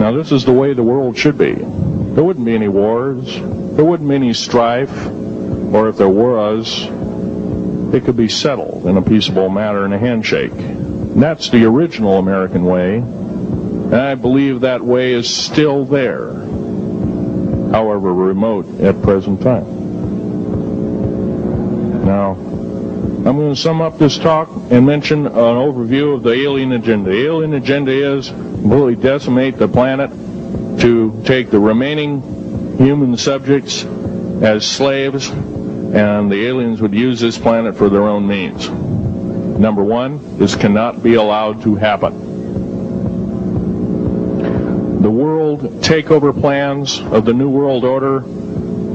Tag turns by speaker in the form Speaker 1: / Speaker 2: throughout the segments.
Speaker 1: Now, this is the way the world should be. There wouldn't be any wars. There wouldn't be any strife. Or if there was, it could be settled in a peaceable manner in a handshake. And that's the original American way. And I believe that way is still there, however remote at present time. Now, I'm going to sum up this talk and mention an overview of the alien agenda. The alien agenda is completely decimate the planet, to take the remaining human subjects as slaves, and the aliens would use this planet for their own means. Number one, this cannot be allowed to happen. The world takeover plans of the New World Order,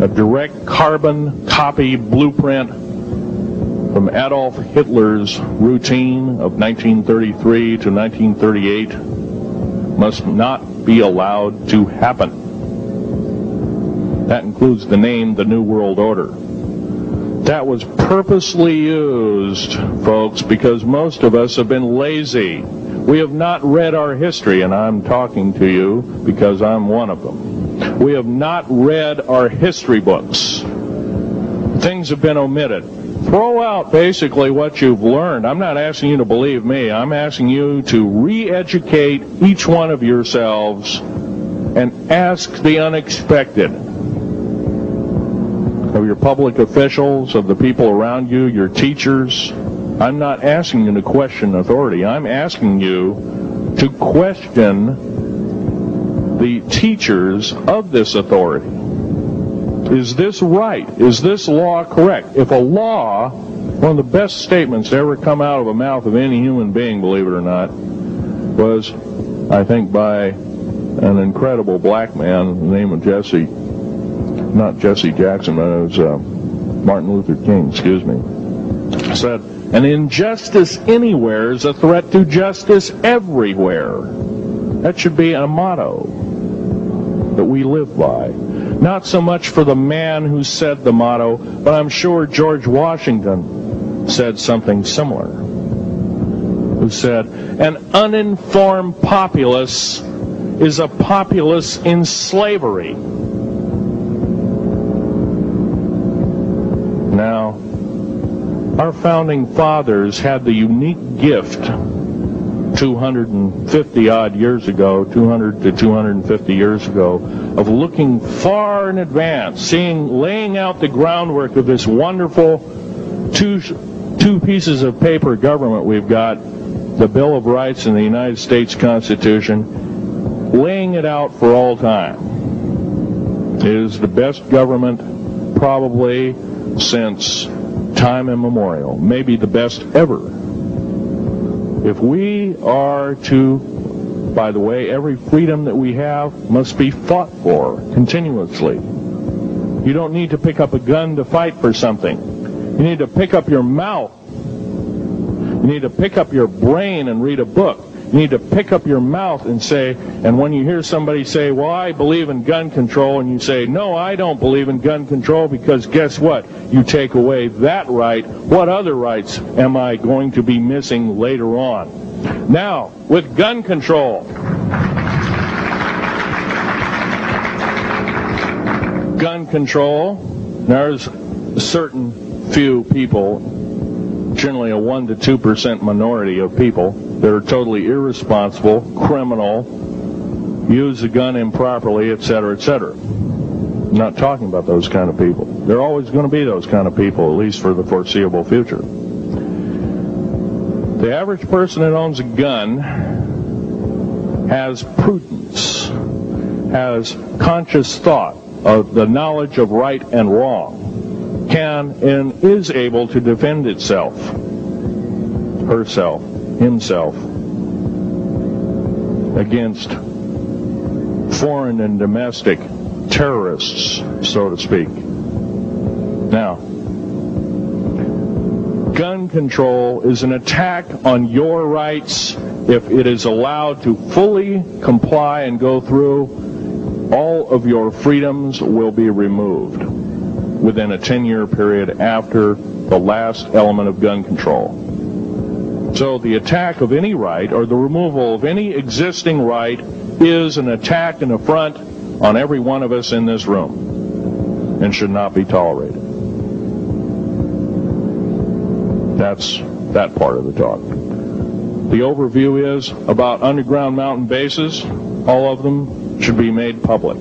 Speaker 1: a direct carbon copy blueprint from Adolf Hitler's routine of 1933 to 1938, must not be allowed to happen. That includes the name, the New World Order. That was purposely used, folks, because most of us have been lazy. We have not read our history, and I'm talking to you because I'm one of them. We have not read our history books. Things have been omitted. Throw out basically what you've learned. I'm not asking you to believe me. I'm asking you to re-educate each one of yourselves and ask the unexpected of your public officials, of the people around you, your teachers. I'm not asking you to question authority. I'm asking you to question the teachers of this authority. Is this right? Is this law correct? If a law, one of the best statements to ever come out of the mouth of any human being, believe it or not, was, I think, by an incredible black man, the name of Jesse, not Jesse Jackson, but it was Martin Luther King, excuse me, said, an injustice anywhere is a threat to justice everywhere. That should be a motto that we live by. Not so much for the man who said the motto, but I'm sure George Washington said something similar. Who said, an uninformed populace is a populace in slavery. Now, our founding fathers had the unique gift 250 odd years ago, 200 to 250 years ago, of looking far in advance, laying out the groundwork of this wonderful two pieces of paper government we've got, the Bill of Rights and the United States Constitution, laying it out for all time. It is the best government probably since time immemorial, maybe the best ever. If we are to, by the way, every freedom that we have must be fought for continuously. You don't need to pick up a gun to fight for something. You need to pick up your mouth. You need to pick up your brain and read a book. You need to pick up your mouth and say, and when you hear somebody say, well, I believe in gun control, and you say, no, I don't believe in gun control, because guess what? You take away that right. What other rights am I going to be missing later on? Now, with gun control, there's a certain few people, generally a 1 to 2% minority of people, that are totally irresponsible, criminal, use the gun improperly, etc., etc. I'm not talking about those kind of people. There are always going to be those kind of people, at least for the foreseeable future. The average person that owns a gun has prudence, has conscious thought of the knowledge of right and wrong, can and is able to defend itself, herself, himself, against foreign and domestic terrorists, so to speak. Now, gun control is an attack on your rights. If it is allowed to fully comply and go through, all of your freedoms will be removed within a 10-year period after the last element of gun control. So the attack of any right, or the removal of any existing right, is an attack and affront on every one of us in this room, and should not be tolerated. That's that part of the talk. The overview is about underground mountain bases. All of them should be made public.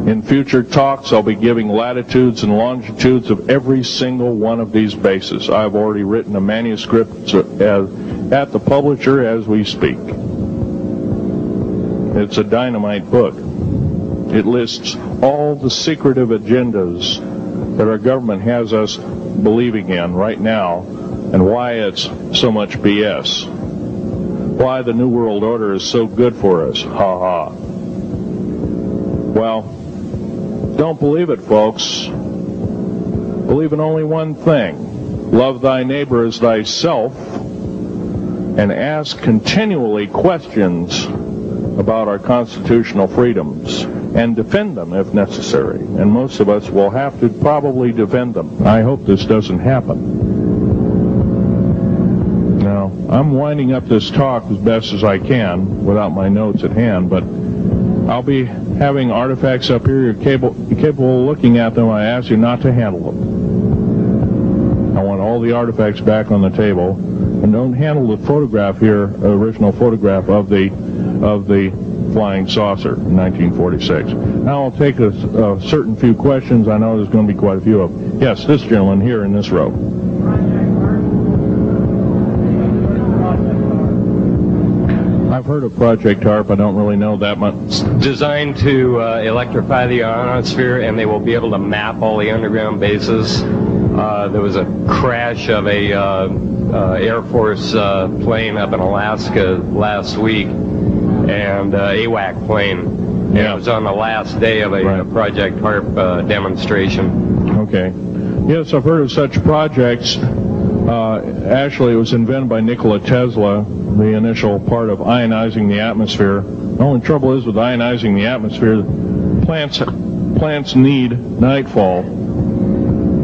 Speaker 1: In future talks, I'll be giving latitudes and longitudes of every single one of these bases. I've already written a manuscript at the publisher as we speak. It's a dynamite book. It lists all the secretive agendas that our government has us believing in right now, and why it's so much BS. Why the New World Order is so good for us. Ha ha. Well, don't believe it, folks. Believe in only one thing. Love thy neighbor as thyself, and ask continually questions about our constitutional freedoms, and defend them if necessary. And most of us will have to probably defend them. I hope this doesn't happen. Now, I'm winding up this talk as best as I can without my notes at hand, but I'll be having artifacts up here. You're capable of looking at them. I ask you not to handle them. I want all the artifacts back on the table, and don't handle the photograph here, original photograph of the flying saucer in 1946. Now I'll take a certain few questions. I know there's going to be quite a few of them. Yes, this gentleman here in this row. I've heard of Project HARP. I don't really know that much.
Speaker 2: It's designed to electrify the ionosphere, and they will be able to map all the underground bases. There was a crash of a Air Force plane up in Alaska last week, and AWAC plane. Yeah. It was on the last day of a Project HARP demonstration.
Speaker 1: Okay. Yes, I've heard of such projects. Actually, it was invented by Nikola Tesla, the initial part of ionizing the atmosphere. The only trouble is with ionizing the atmosphere, plants need nightfall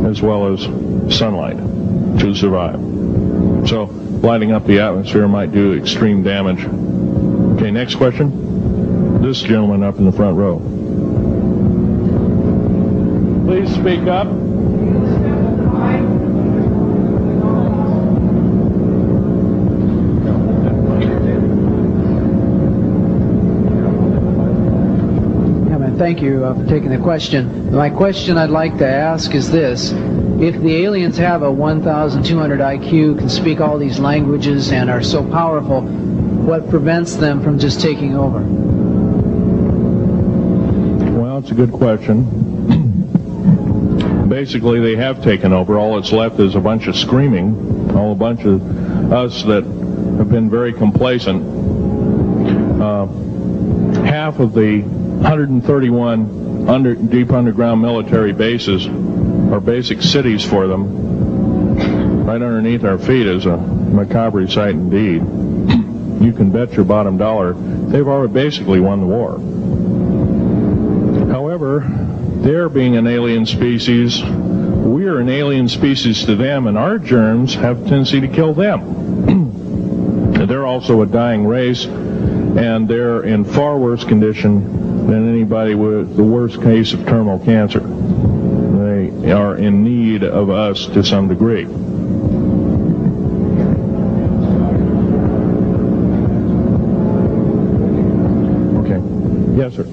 Speaker 1: as well as sunlight to survive. So lighting up the atmosphere might do extreme damage. Okay, next question. This gentleman up in the front row. Please speak up.
Speaker 3: Thank you for taking the question. My question I'd like to ask is this. If the aliens have a 1,200 IQ, can speak all these languages, and are so powerful, what prevents them from just taking over?
Speaker 1: Well, it's a good question. Basically, they have taken over. All that's left is a bunch of screaming, a bunch of us that have been very complacent. Half of the 131 deep underground military bases are basic cities for them. Right underneath our feet is a macabre sight indeed. You can bet your bottom dollar they've already basically won the war. However, they're being an alien species, we're an alien species to them, and our germs have a tendency to kill them. They're also a dying race, and they're in far worse condition than anybody with the worst case of terminal cancer. They are in need of us to some degree. Okay. Yes, sir.